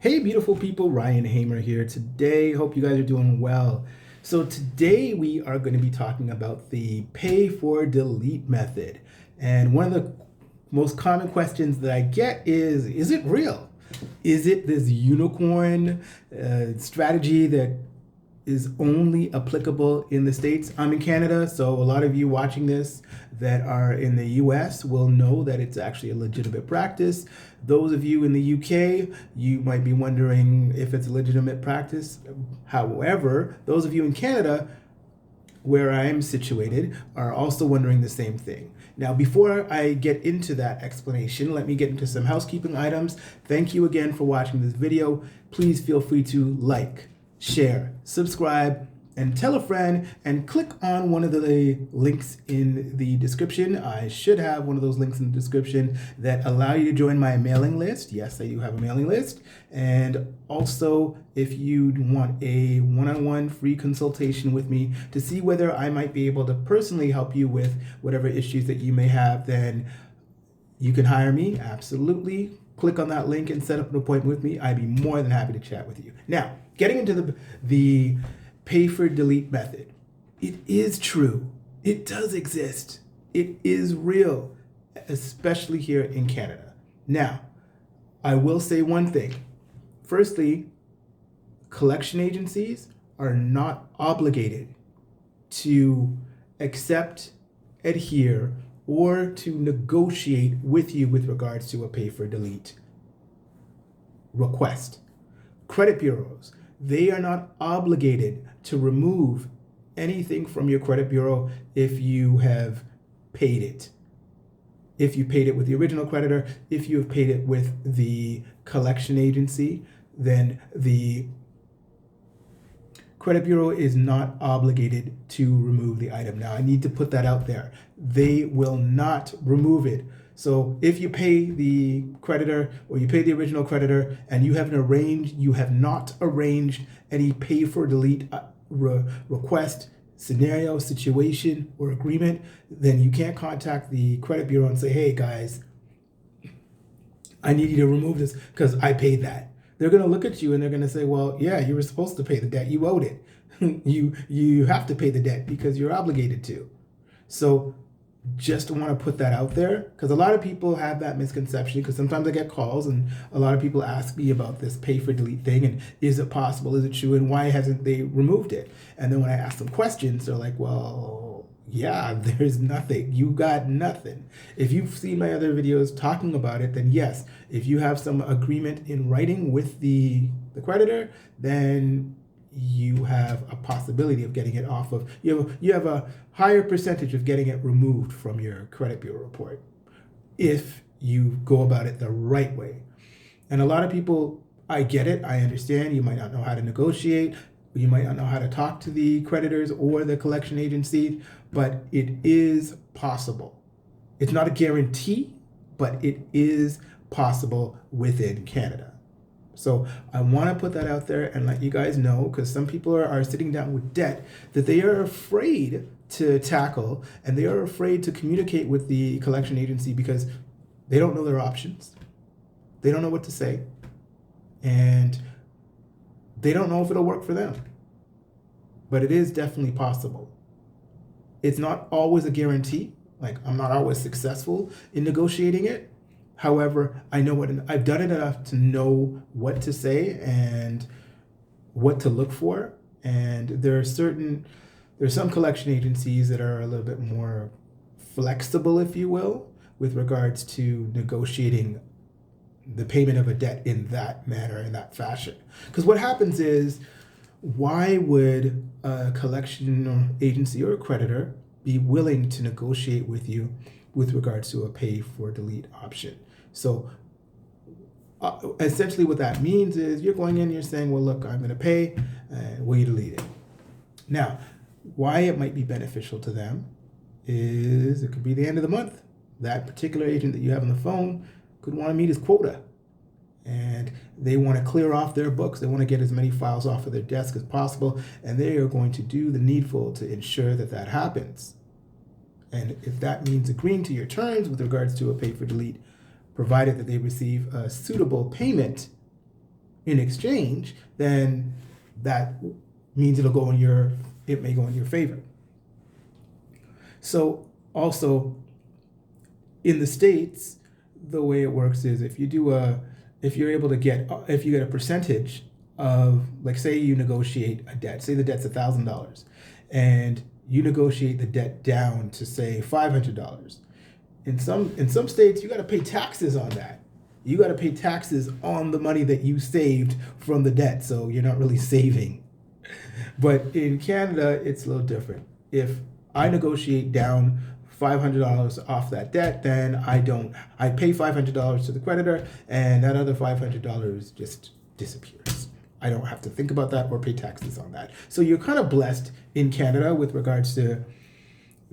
Hey, beautiful people, Ryan Hamer here. Today, hope you guys are doing well. So today we are going to be talking about the pay for delete method. And one of the most common questions that I get is it real? Is it this unicorn strategy that is only applicable in the States? I'm in Canada, so a lot of you watching this that are in the US will know that it's actually a legitimate practice. Those of you in the UK, you might be wondering if it's a legitimate practice. However, those of you in Canada, where I am situated, are also wondering the same thing. Now, before I get into that explanation, let me get into some housekeeping items. Thank you again for watching this video. Please feel free to like, share, subscribe, and tell a friend, and click on one of the links in the description. I should have one of those links in the description that allow you to join my mailing list. Yes, I do have a mailing list. And also, if you want a one-on-one free consultation with me to see whether I might be able to personally help you with whatever issues that you may have, then you can hire me, absolutely. Click on that link and set up an appointment with me. I'd be more than happy to chat with you. Now, getting into the pay for delete method. It is true. It does exist. It is real, especially here in Canada. Now, I will say one thing. Firstly, collection agencies are not obligated to accept, adhere, or to negotiate with you with regards to a pay for delete request. Credit bureaus, they are not obligated to remove anything from your credit bureau if you have paid it. If you paid it with the original creditor, if you have paid it with the collection agency, then the credit bureau is not obligated to remove the item. Now, I need to put that out there. They will not remove it. So if you pay the creditor or you pay the original creditor and you have not arranged any pay for delete request, scenario, situation, or agreement, then you can't contact the credit bureau and say, hey guys, I need you to remove this because I paid that. They're going to look at you and they're going to say, well, yeah, you were supposed to pay the debt. You owed it. You have to pay the debt because you're obligated to. So just want to put that out there because a lot of people have that misconception, because sometimes I get calls and a lot of people ask me about this pay for delete thing and is it possible, is it true, and why hasn't they removed it? And then when I ask them questions, they're like, well, yeah, there's nothing. You got nothing. If you've seen my other videos talking about it, then yes, if you have some agreement in writing with the creditor, then you have a possibility of getting it off of, you have a higher percentage of getting it removed from your credit bureau report if you go about it the right way. And a lot of people, I get it, I understand, you might not know how to negotiate, you might not know how to talk to the creditors or the collection agency, but it is possible. It's not a guarantee, but it is possible within Canada. So I want to put that out there and let you guys know, because some people are sitting down with debt that they are afraid to tackle, and they are afraid to communicate with the collection agency because they don't know their options. They don't know what to say, and they don't know if it'll work for them. But it is definitely possible. It's not always a guarantee. Like, I'm not always successful in negotiating it. However, I know I've done it enough to know what to say and what to look for. And there's some collection agencies that are a little bit more flexible, if you will, with regards to negotiating the payment of a debt in that manner, in that fashion. Because what happens is, why would a collection agency or a creditor be willing to negotiate with you with regards to a pay for delete option? So essentially what that means is you're going in, you're saying, well, look, I'm going to pay, will you delete it? Now, why it might be beneficial to them is it could be the end of the month. That particular agent that you have on the phone could want to meet his quota, and they want to clear off their books. They want to get as many files off of their desk as possible, and they are going to do the needful to ensure that that happens. And if that means agreeing to your terms with regards to a pay for delete, provided that they receive a suitable payment, in exchange, then that means it may go in your favor. So also in the States, the way it works is if you get a percentage of, like, say you negotiate a debt, say the debt's $1,000, and you negotiate the debt down to, say, $500. In some states, you got to pay taxes on that. You got to pay taxes on the money that you saved from the debt, so you're not really saving. But in Canada, it's a little different. If I negotiate down $500 off that debt, then I pay $500 to the creditor, and that other $500 just disappears. I don't have to think about that or pay taxes on that. So you're kind of blessed in Canada with regards to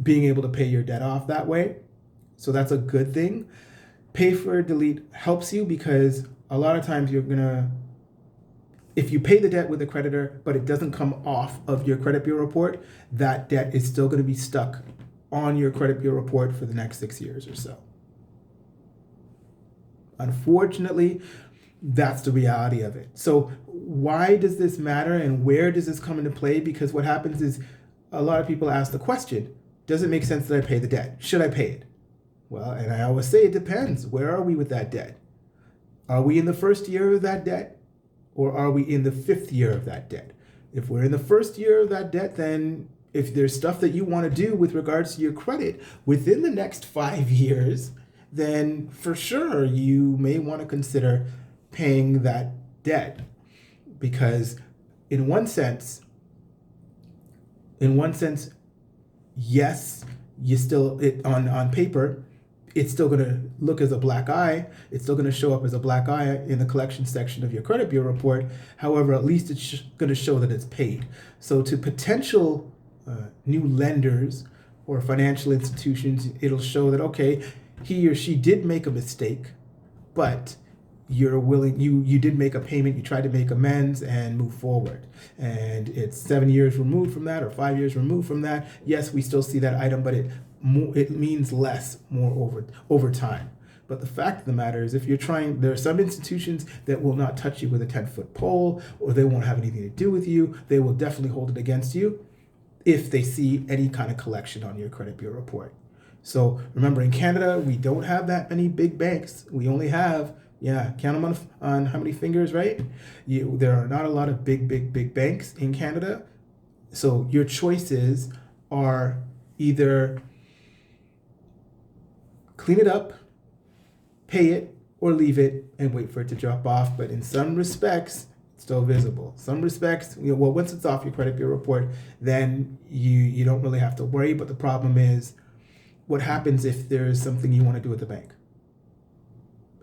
being able to pay your debt off that way. So that's a good thing. Pay for delete helps you because a lot of times if you pay the debt with a creditor, but it doesn't come off of your credit bureau report, that debt is still going to be stuck on your credit bureau report for the next 6 years or so. Unfortunately, that's the reality of it. So why does this matter and where does this come into play? Because what happens is a lot of people ask the question, does it make sense that I pay the debt? Should I pay it? Well, and I always say it depends. Where are we with that debt? Are we in the first year of that debt? Or are we in the 5th year of that debt? If we're in the first year of that debt, then if there's stuff that you want to do with regards to your credit within the next 5 years, then for sure you may want to consider paying that debt. Because in one sense, yes, on paper, it's still going to look as a black eye. It's still going to show up as a black eye in the collection section of your credit bureau report. However, at least it's going to show that it's paid. So to potential new lenders or financial institutions, it'll show that, okay, he or she did make a mistake, but you did make a payment, you tried to make amends and move forward. And it's 7 years removed from that or 5 years removed from that. Yes, we still see that item, but it means less more over time. But the fact of the matter is, there are some institutions that will not touch you with a 10-foot pole, or they won't have anything to do with you. They will definitely hold it against you if they see any kind of collection on your credit bureau report. So remember, in Canada, we don't have that many big banks. We only have, count them on how many fingers, right? There are not a lot of big banks in Canada. So your choices are either clean it up, pay it, or leave it and wait for it to drop off. But in some respects, it's still visible. Some respects, once it's off your credit bureau report, then you don't really have to worry. But the problem is, what happens if there's something you want to do at the bank?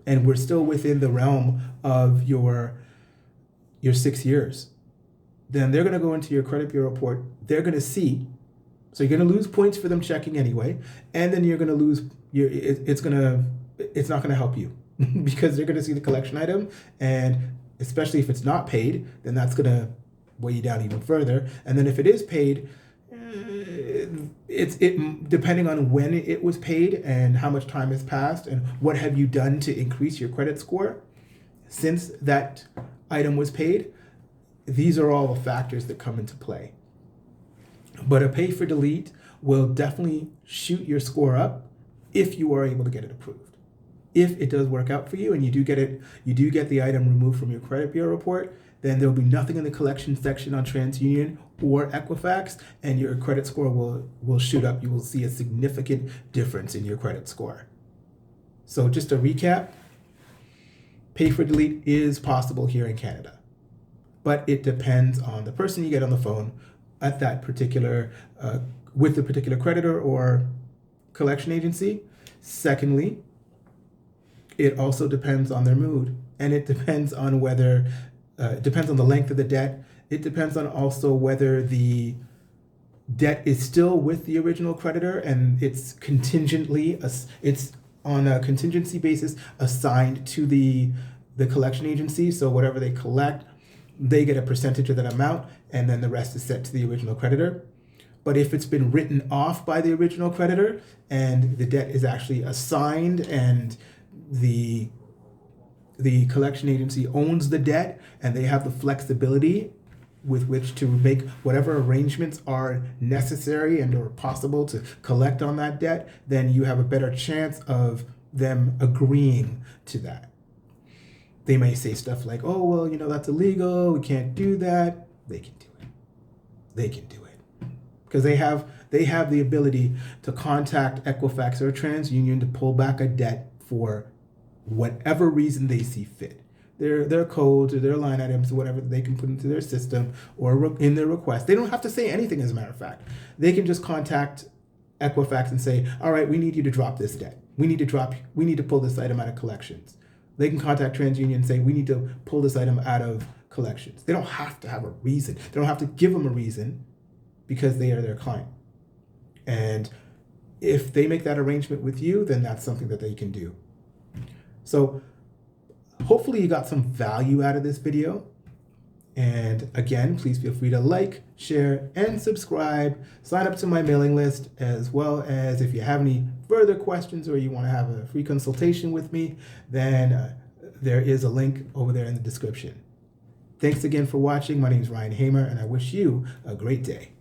And we're still within the realm of your 6 years. Then they're going to go into your credit bureau report. They're going to see. So you're going to lose points for them checking anyway, and then you're going to lose. It's not going to help you because they're going to see the collection item, and especially if it's not paid, then that's going to weigh you down even further. And then if it is paid, it's depending on when it was paid and how much time has passed and what have you done to increase your credit score since that item was paid. These are all the factors that come into play. But a pay for delete will definitely shoot your score up if you are able to get it approved. If it does work out for you and you do get the item removed from your credit bureau report, then there will be nothing in the collection section on TransUnion or Equifax, and your credit score will shoot up. You will see a significant difference in your credit score. So just to recap, pay for delete is possible here in Canada, but it depends on the person you get on the phone at that particular, with the particular creditor or collection agency. Secondly, it also depends on their mood, and it depends on whether, it depends on the length of the debt. It depends on also whether the debt is still with the original creditor and it's on a contingency basis assigned to the collection agency. So whatever they collect, they get a percentage of that amount, and then the rest is sent to the original creditor. But if it's been written off by the original creditor and the debt is actually assigned and the the collection agency owns the debt and they have the flexibility with which to make whatever arrangements are necessary and or possible to collect on that debt, then you have a better chance of them agreeing to that. They may say stuff like, oh, well, that's illegal, we can't do that. They can do it. They can do it. Because they have the ability to contact Equifax or TransUnion to pull back a debt for whatever reason they see fit. Their codes or their line items or whatever they can put into their system or in their request. They don't have to say anything, as a matter of fact. They can just contact Equifax and say, all right, we need you to drop this debt. We need to pull this item out of collections. They can contact TransUnion and say, we need to pull this item out of collections. They don't have to have a reason. They don't have to give them a reason because they are their client. And if they make that arrangement with you, then that's something that they can do. So hopefully you got some value out of this video. And again, please feel free to like, share, and subscribe. Sign up to my mailing list, as well as if you have any further questions or you want to have a free consultation with me, then there is a link over there in the description. Thanks again for watching. My name is Ryan Hamer, and I wish you a great day.